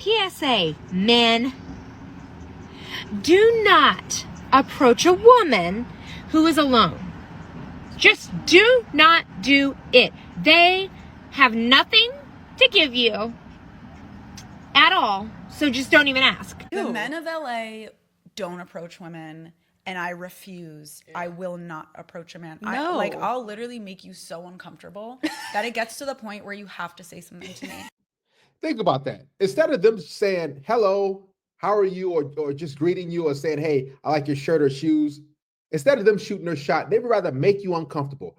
PSA, men, do not approach a woman who is alone. Just do not do it. They have nothing to give you at all, so just don't even ask. The men of LA don't approach women, and I refuse. I will not approach a man. No. I'll literally make you so uncomfortable that it gets to the point where you have to say something to me. Think about that. Instead of them saying, hello, how are you? Or just greeting you or saying, hey, I like your shirt or shoes. Instead of them shooting their shot, they would rather make you uncomfortable.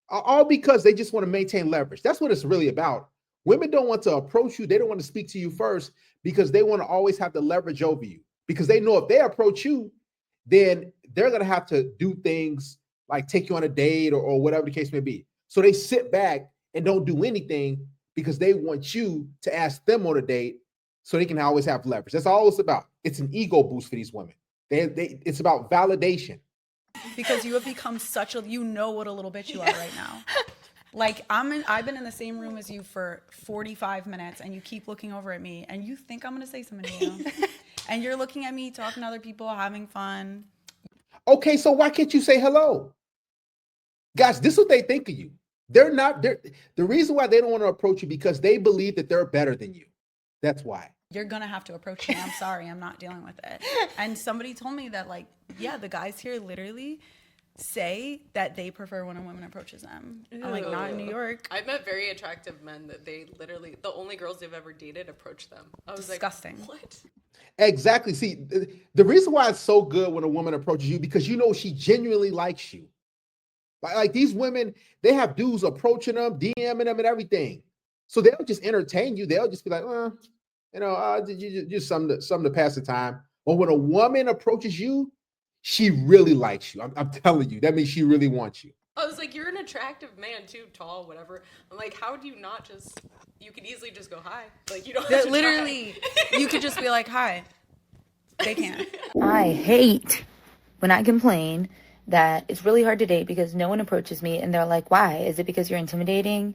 All because they just want to maintain leverage. That's what it's really about. Women don't want to approach you. They don't want to speak to you first because they want to always have the leverage over you. Because they know if they approach you, then they're going to have to do things like take you on a date or whatever the case may be. So they sit back and don't do anything because they want you to ask them on a date so they can always have leverage. That's all it's about. It's an ego boost for these women. It's about validation. Because you have become such a, you know what a little bitch you are right now. Like I've been in the same room as you for 45 minutes and you keep looking over at me and you think I'm going to say something to you. And you're looking at me, talking to other people, having fun. Okay, so why can't you say hello? Guys, this is what they think of you. The reason why they don't want to approach you because they believe that they're better than you. That's why. You're going to have to approach me. I'm sorry. I'm not dealing with it. And somebody told me that, like, yeah, the guys here literally say that they prefer when a woman approaches them. Ew. I'm like, not in New York. I've met very attractive men that they literally, the only girls they've ever dated approach them. I was disgusting. Like, what? Exactly. See, the reason why it's so good when a woman approaches you, because you know she genuinely likes you. Like these women, they have dudes approaching them, DMing them and everything. So they don't just entertain you. They'll just be like, just something to pass the time. But when a woman approaches you, she really likes you. I'm telling you, that means she really wants you. I was like, you're an attractive man too, tall, whatever. I'm like, how do you not just, you could easily just go hi. Like, you don't have to literally, you could just be like, hi. They can't. I hate when I complain that it's really hard to date because no one approaches me and they're like, why? Is it because you're intimidating?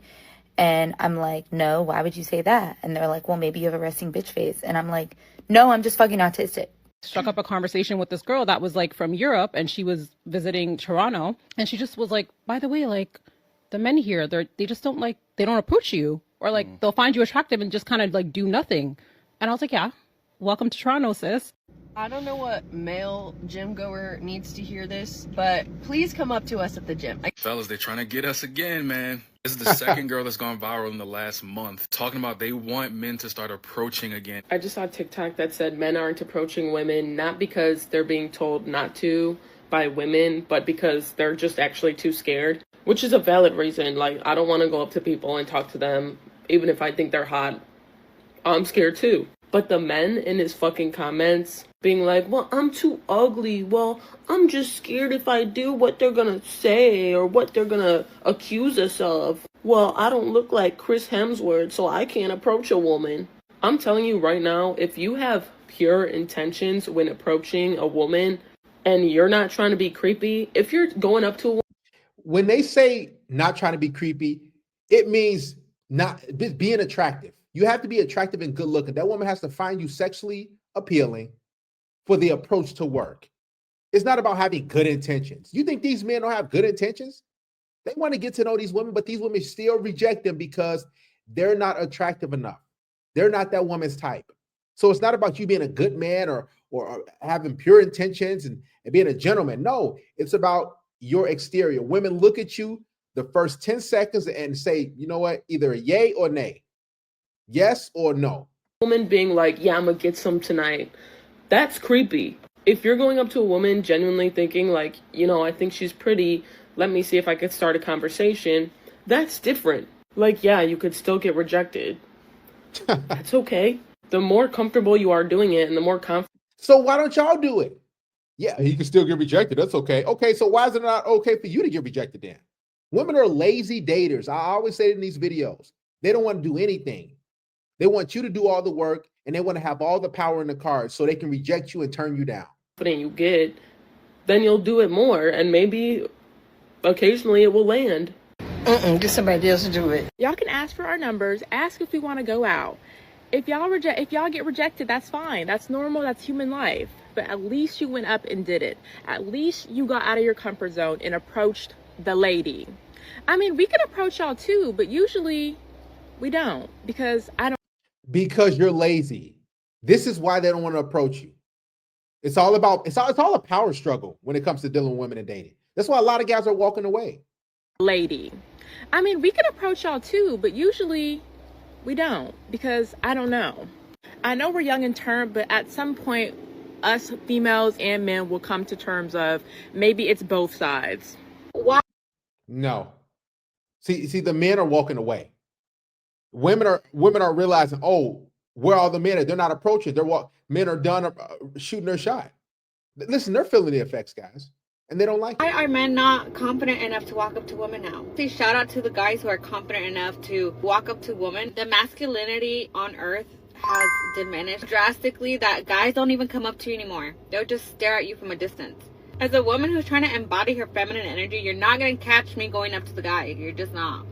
And I'm like, no, why would you say that? And they're like, well, maybe you have a resting bitch face. And I'm like, no, I'm just fucking autistic. Struck up a conversation with this girl that was like from Europe and she was visiting Toronto and she just was like, by the way, like the men here, they just don't like, they don't approach you or like they'll find you attractive and just kind of like do nothing. And I was like, yeah, welcome to Toronto, sis. I don't know what male gym goer needs to hear this, but please come up to us at the gym. Fellas, they're trying to get us again, man. This is the second girl that's gone viral in the last month, talking about they want men to start approaching again. I just saw TikTok that said men aren't approaching women, not because they're being told not to by women, but because they're just actually too scared, which is a valid reason. Like, I don't want to go up to people and talk to them, even if I think they're hot. I'm scared too. But the men in his fucking comments being like, well, I'm too ugly. Well, I'm just scared if I do what they're gonna say or what they're gonna accuse us of. Well, I don't look like Chris Hemsworth, so I can't approach a woman. I'm telling you right now, if you have pure intentions when approaching a woman and you're not trying to be creepy, if you're going up to a woman. When they say not trying to be creepy, it means not being attractive. You have to be attractive and good looking. That woman has to find you sexually appealing for the approach to work. It's not about having good intentions. You think these men don't have good intentions? They want to get to know these women, but these women still reject them because they're not attractive enough. They're not that woman's type. So it's not about you being a good man or having pure intentions and being a gentleman. No, it's about your exterior. Women look at you the first 10 seconds and say, you know what, either a yay or nay. Yes or no. Woman being like, yeah, I'm gonna get some tonight. That's creepy. If you're going up to a woman genuinely thinking like, you know, I think she's pretty, let me see if I could start a conversation, that's different. Like, yeah, you could still get rejected. That's okay. The more comfortable you are doing it and the more confident. So why don't y'all do it? Yeah, he can still get rejected. That's okay. Okay, so why is it not okay for you to get rejected then? Women are lazy daters. I always say it in these videos. They don't want to do anything. They want you to do all the work and they want to have all the power in the cards so they can reject you and turn you down. You get, then you'll do it more and maybe occasionally it will land. Get somebody else to do it. Y'all can ask for our numbers, ask if we want to go out. if y'all get rejected, that's fine. That's normal. That's human life. But at least you went up and did it. At least you got out of your comfort zone and approached the lady. I mean, we can approach y'all too, but usually we don't, because Because you're lazy. This is why they don't want to approach you. It's all a power struggle when it comes to dealing with women and dating. That's why a lot of guys are walking away. lady. I mean, we can approach y'all too, but usually we don't, because I don't know. I know we're young in term, but at some point, us females and men will come to terms of maybe it's both sides. Why? No. See, the men are walking away. Women are realizing, oh, where are the men at? They're not approaching. Men are done shooting their shot. Listen, they're feeling the effects, guys, and they don't like it. Why are men not confident enough to walk up to women now? Say shout out to the guys who are confident enough to walk up to women. The masculinity on earth has diminished drastically that guys don't even come up to you anymore. They'll just stare at you from a distance. As a woman who's trying to embody her feminine energy, you're not going to catch me going up to the guy. You're just not.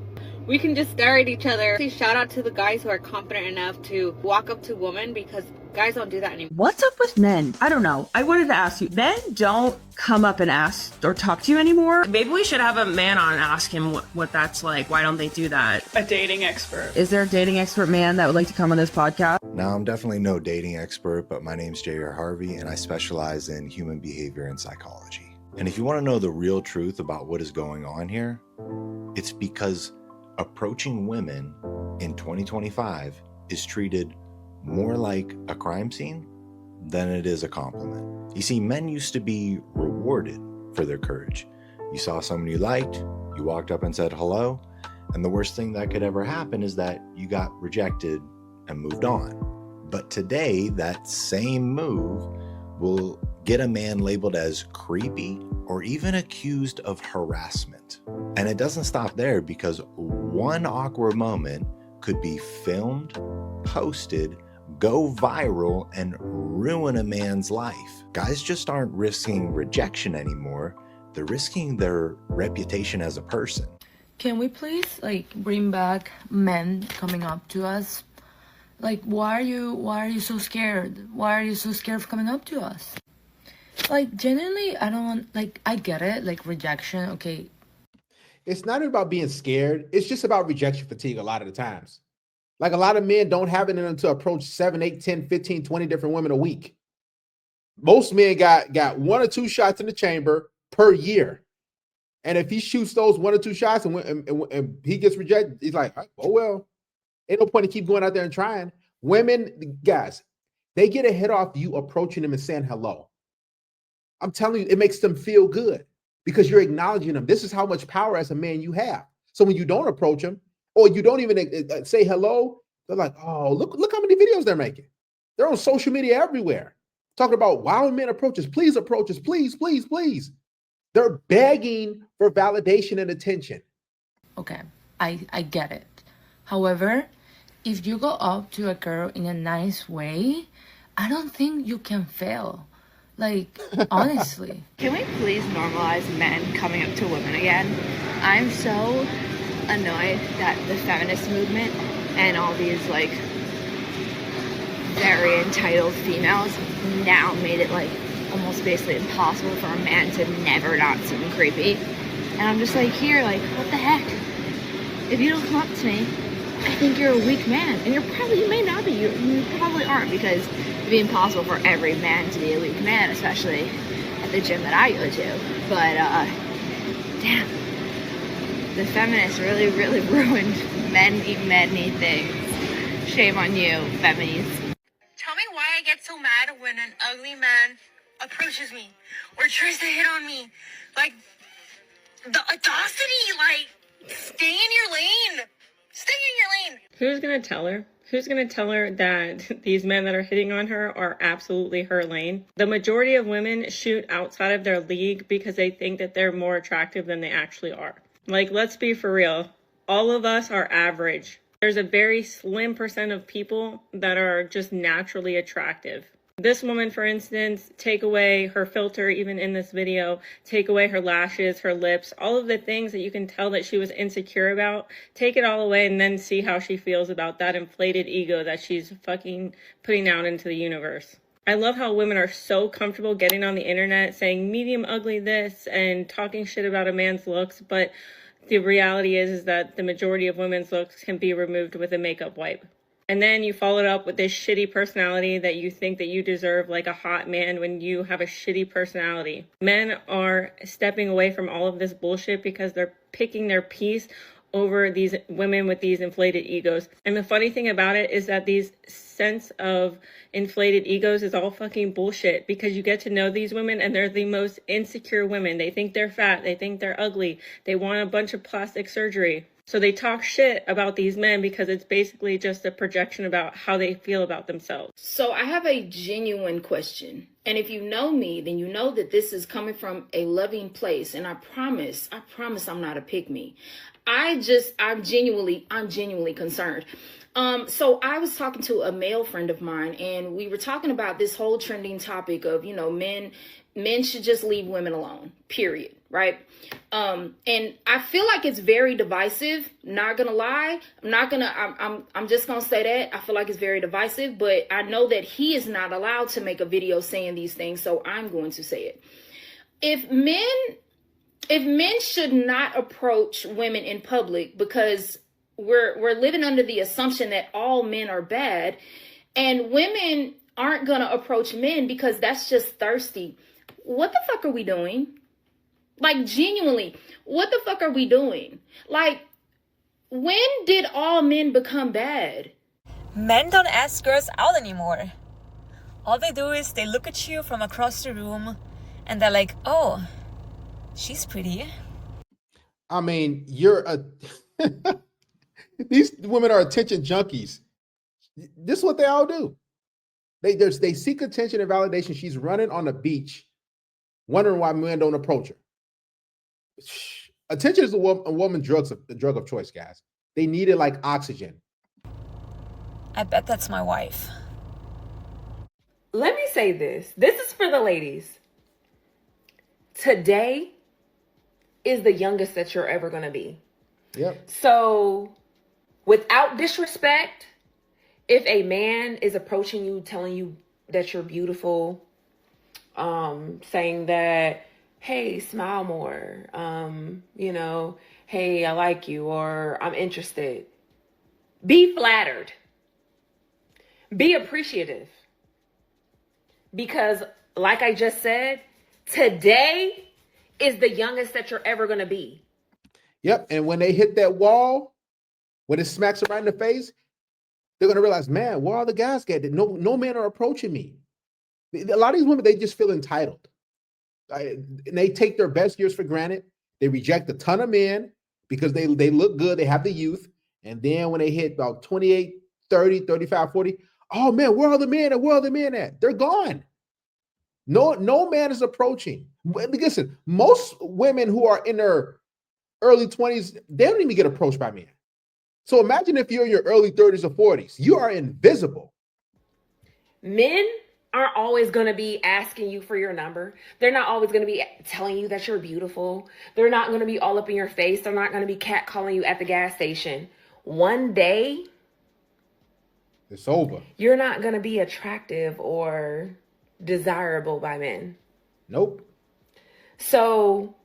We can just stare at each other. Say shout out to the guys who are confident enough to walk up to women, because guys don't do that anymore. What's up with men? I don't know. I wanted to ask you, men don't come up and ask or talk to you anymore? Maybe we should have a man on and ask him what that's like. Why don't they do that? A dating expert. Is there a dating expert man that would like to come on this podcast? Now, I'm definitely no dating expert, but my name's J.R. Harvey, and I specialize in human behavior and psychology. And if you want to know the real truth about what is going on here, it's because approaching women in 2025 is treated more like a crime scene than it is a compliment. You see, men used to be rewarded for their courage. You saw someone you liked, you walked up and said hello, and the worst thing that could ever happen is that you got rejected and moved on. But today, that same move will get a man labeled as creepy or even accused of harassment. And it doesn't stop there, because one awkward moment could be filmed, posted, go viral, and ruin a man's life. Guys just aren't risking rejection anymore. They're risking their reputation as a person. Can we please bring back men coming up to us? Why are you so scared? Why are you so scared of coming up to us? Genuinely, I don't want, I get it, rejection, okay. It's not about being scared. It's just about rejection fatigue a lot of the times. A lot of men don't have it in them to approach 7, 8, 10, 15, 20 different women a week. Most men got 1 or 2 shots in the chamber per year. And if he shoots those 1 or 2 shots and he gets rejected, he's like, oh, well, ain't no point in keep going out there and trying. Women, guys, they get a hit off you approaching them and saying hello. I'm telling you, it makes them feel good because you're acknowledging them. This is how much power as a man you have. So when you don't approach them, or you don't even say hello, they're like, oh, look how many videos they're making. They're on social media everywhere, talking about why men approach us. Please approach us. Please, please, please. They're begging for validation and attention. Okay, I get it. However, if you go up to a girl in a nice way, I don't think you can fail. Honestly. Can we please normalize men coming up to women again? I'm so annoyed that the feminist movement and all these very entitled females now made it almost basically impossible for a man to never not seem creepy. And I'm just here, what the heck? If you don't come up to me, I think you're a weak man. And you may not be. You probably aren't, because it'd be impossible for every man to be a weak man, especially at the gym that I go to. But, damn. The feminists really, really ruined men-y things. Shame on you, feminists. Tell me why I get so mad when an ugly man approaches me or tries to hit on me. The audacity, stay in your lane. Stay in your lane. Who's gonna tell her? Who's gonna tell her that these men that are hitting on her are absolutely her lane? The majority of women shoot outside of their league because they think that they're more attractive than they actually are. Let's be for real. All of us are average. There's a very slim % of people that are just naturally attractive. This woman, for instance, take away her filter, even in this video, take away her lashes, her lips, all of the things that you can tell that she was insecure about, take it all away and then see how she feels about that inflated ego that she's fucking putting out into the universe. I love how women are so comfortable getting on the internet saying medium ugly this and talking shit about a man's looks, but the reality is that the majority of women's looks can be removed with a makeup wipe. And then you follow it up with this shitty personality that you think that you deserve like a hot man when you have a shitty personality. Men are stepping away from all of this bullshit because they're picking their piece over these women with these inflated egos. And the funny thing about it is that these sense of inflated egos is all fucking bullshit, because you get to know these women and they're the most insecure women. They think they're fat, they think they're ugly, they want a bunch of plastic surgery. So they talk shit about these men because it's basically just a projection about how they feel about themselves. So I have a genuine question. And if you know me, then you know that this is coming from a loving place. And I promise I'm not a pick-me. I'm genuinely concerned. So I was talking to a male friend of mine, and we were talking about this whole trending topic of, men should just leave women alone, period. Right. And I feel like it's very divisive. Not gonna lie. I'm just gonna say that I feel like it's very divisive, but I know that he is not allowed to make a video saying these things. So I'm going to say it. If men should not approach women in public because we're living under the assumption that all men are bad, and women aren't gonna approach men because that's just thirsty. What the fuck are we doing? Like, genuinely, what the fuck are we doing? Like, when did all men become bad? Men don't ask girls out anymore. All they do is they look at you from across the room and they're like, oh, she's pretty. I mean, these women are attention junkies. This is what they all do. They seek attention and validation. She's running on the beach, wondering why men don't approach her. Attention is a woman's the drug of choice, guys. They need it like oxygen. I bet that's my wife. Let me say this. This is for the ladies. Today is the youngest that you're ever going to be. Yep. So, without disrespect, if a man is approaching you, telling you that you're beautiful, saying that, hey, smile more, hey, I like you, or I'm interested. Be flattered. Be appreciative. Because, like I just said, today is the youngest that you're ever going to be. Yep. And when they hit that wall, when it smacks them right in the face, they're going to realize, man, where are the guys getting? No men are approaching me. A lot of these women, they just feel entitled. And they take their best years for granted. They reject a ton of men because they look good. They have the youth. And then when they hit about 28, 30, 35, 40, oh man, where are the men at? Where are the men at? They're gone. No man is approaching. Listen, most women who are in their early 20s, they don't even get approached by men. So imagine if you're in your early 30s or 40s, you are invisible. Men aren't always going to be asking you for your number. They're not always going to be telling you that you're beautiful. They're not going to be all up in your face. They're not going to be catcalling you at the gas station. One day, it's over. You're not going to be attractive or desirable by men. Nope. So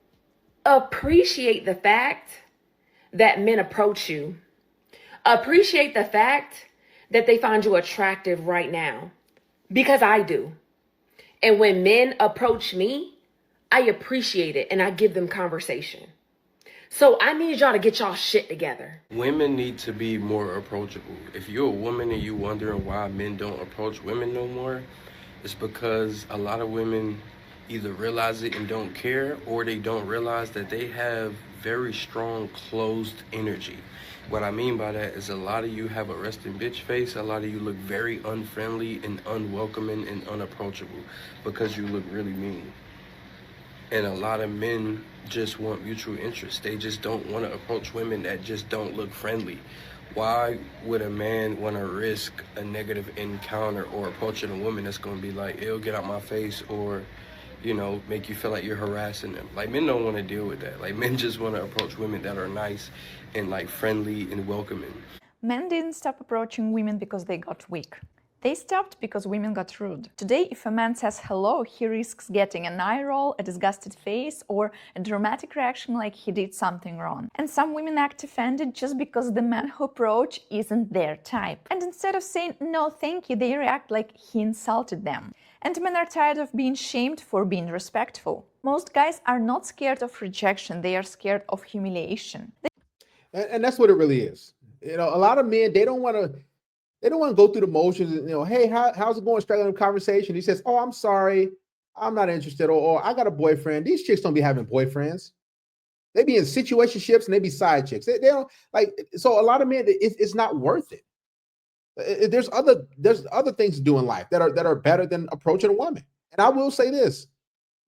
appreciate the fact that men approach you. Appreciate the fact that they find you attractive right now. Because I do. And when men approach me, I appreciate it and I give them conversation. So I need y'all to get y'all shit together. Women need to be more approachable. If you're a woman and you wondering why men don't approach women no more, it's because a lot of women either realize it and don't care, or they don't realize that they have very strong closed energy. What I mean by that is a lot of you have a resting bitch face. A lot of you look very unfriendly and unwelcoming and unapproachable because you look really mean. And a lot of men just want mutual interest. They just don't want to approach women that just don't look friendly why would a man want to risk a negative encounter or approaching a woman that's going to be like, it'll get out my face, or, you know, make you feel like you're harassing them? Like, men don't want to deal with that. Like, men just want to approach women that are nice and like friendly and welcoming. Men didn't stop approaching women because they got weak. They stopped because women got rude. Today, if a man says hello, he risks getting an eye roll, a disgusted face, or a dramatic reaction like he did something wrong. And some women act offended just because the man who approach isn't their type. And instead of saying no thank you, they react like he insulted them. And men are tired of being shamed for being respectful. Most guys are not scared of rejection, they are scared of humiliation. And that's what it really is. You know, a lot of men, they don't want to go through the motions and, you know, hey, how's it going? Struggling in conversation. He says, oh, I'm sorry, I'm not interested, or I got a boyfriend. These chicks don't be having boyfriends. They be in situationships and they be side chicks. They don't like, so a lot of men, it's not worth it. There's other things to do in life that are better than approaching a woman. And I will say this: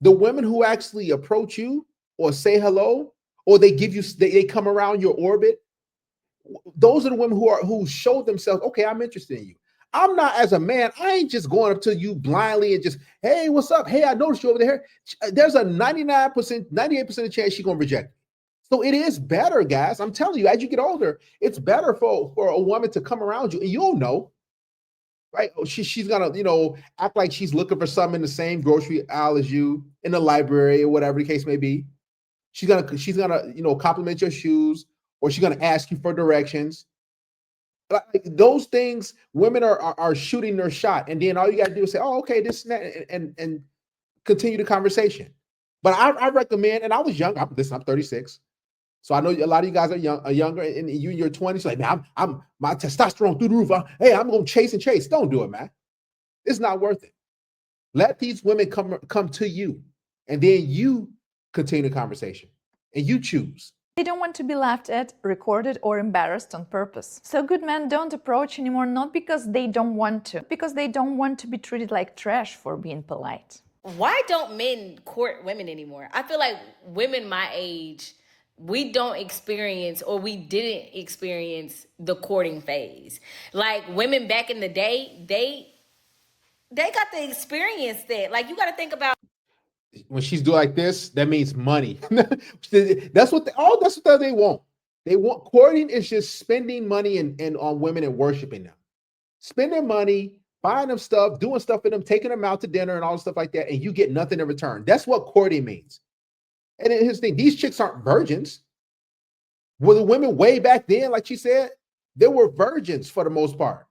the women who actually approach you or say hello, or they give you, they come around your orbit, those are the women who show themselves, okay, I'm interested in you. I'm not, as a man, I ain't just going up to you blindly and just, hey, what's up? Hey, I noticed you over there. There's a 99%, 98% chance she's gonna reject me. So it is better, guys. I'm telling you, as you get older, it's better for a woman to come around you, and you'll know, right? She's gonna, you know, act like she's looking for something in the same grocery aisle as you, in the library or whatever the case may be. She's gonna, you know, compliment your shoes, or she's gonna ask you for directions. Like those things, women are shooting their shot, and then all you gotta do is say, "Oh, okay, this and that," and continue the conversation. But I recommend, and I was young. I'm 36, so I know a lot of you guys are younger, and you in your 20s. Like, man, I'm my testosterone through the roof. Hey, I'm gonna chase and chase. Don't do it, man. It's not worth it. Let these women come to you, and then you continue the conversation, and you choose. They don't want to be laughed at, recorded, or embarrassed on purpose. So good men don't approach anymore, not because they don't want to, because they don't want to be treated like trash for being polite. Why don't men court women anymore? I feel like women my age, we don't experience, or we didn't experience, the courting phase. Like women back in the day, they got to experience that. Like, you got to think about When she's doing like this, that means money. That's what they want. They want, courting is just spending money and on women and worshiping them. Spending money, buying them stuff, doing stuff for them, taking them out to dinner and all stuff like that, and you get nothing in return. That's what courting means. And here's the thing: these chicks aren't virgins. Were the women way back then, like she said, they were virgins for the most part.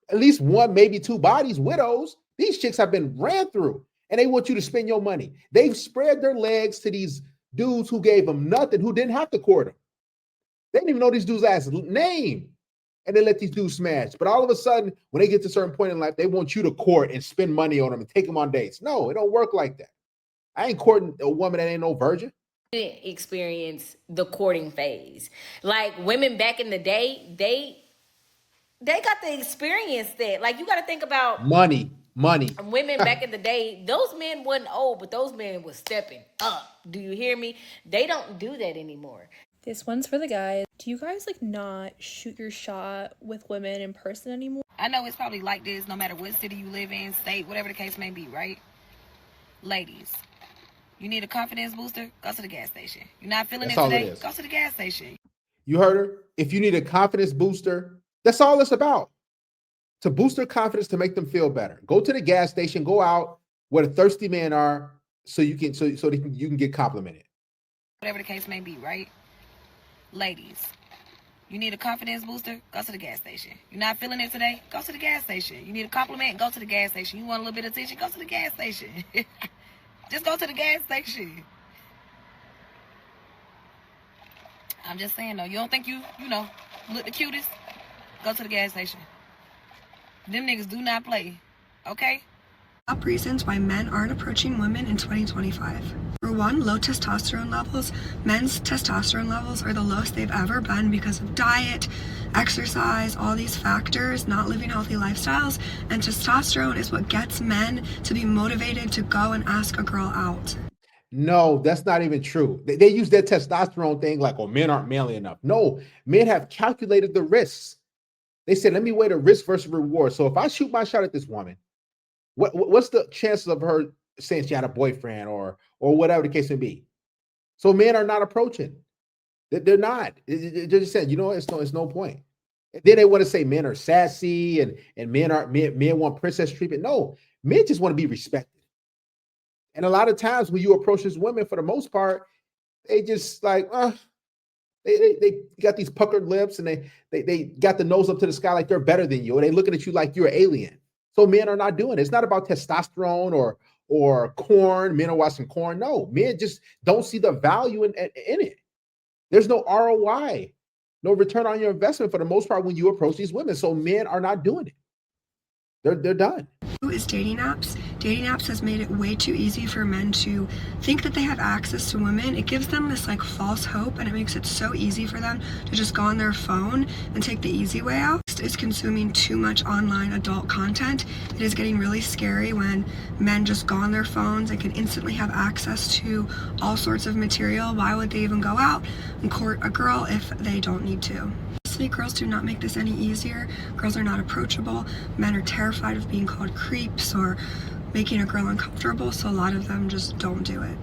At least one, maybe two bodies, widows. These chicks have been ran through, and they want you to spend your money. They've spread their legs to these dudes who gave them nothing, who didn't have to court them. They didn't even know these dudes' last name, and they let these dudes smash. But all of a sudden, when they get to a certain point in life, they want you to court and spend money on them and take them on dates. No, it don't work like that. I ain't courting a woman that ain't no virgin. didn't experience the courting phase. Like women back in the day, they got to experience that. Like, you got to think about money. Women back in the day, those men wasn't old, but those men was stepping up. Do you hear me? They don't do that anymore. This one's for the guys. Do you guys not shoot your shot with women in person anymore? I know it's probably like this no matter what city you live in, state, whatever the case may be, right? Ladies, you need a confidence booster? Go to the gas station. You're not feeling That's it all today? it is. Go to the gas station. You heard her? If you need a confidence booster, that's all it's about. To boost their confidence, to make them feel better. Go to the gas station, go out where the thirsty men are, so you can you can get complimented. Whatever the case may be, right? Ladies, you need a confidence booster? Go to the gas station. You're not feeling it today? Go to the gas station. You need a compliment? Go to the gas station. You want a little bit of attention? Go to the gas station. Just go to the gas station. I'm just saying, though, you don't think you look the cutest? Go to the gas station. Them niggas do not play, okay? Top reasons why men aren't approaching women in 2025. For one, low testosterone levels. Men's testosterone levels are the lowest they've ever been because of diet, exercise, all these factors, not living healthy lifestyles. And testosterone is what gets men to be motivated to go and ask a girl out. No, that's not even true. They use that testosterone thing like, oh, men aren't manly enough. No, men have calculated the risks. They said, let me weigh the risk versus reward. So if I shoot my shot at this woman, what's the chances of her saying she had a boyfriend or whatever the case may be? So men are not approaching. They're not. They're just saying, you know, it's no point. Then they want to say men are sassy and men want princess treatment. No, men just want to be respected. And a lot of times when you approach these women, for the most part, they just like, they got these puckered lips and they got the nose up to the sky like they're better than you, and they looking at you like you're an alien. So men are not doing it. It's not about testosterone or corn. Men are watching corn. No, men just don't see the value in it. There's no ROI, no return on your investment for the most part when you approach these women. So men are not doing it. They're done. Is dating apps. Dating apps has made it way too easy for men to think that they have access to women. It gives them this like false hope, and it makes it so easy for them to just go on their phone and take the easy way out. Is consuming too much online adult content. It is getting really scary when men just go on their phones and can instantly have access to all sorts of material. Why would they even go out and court a girl if they don't need to? Girls do not make this any easier. Girls are not approachable. Men are terrified of being called creeps or making a girl uncomfortable, so a lot of them just don't do it.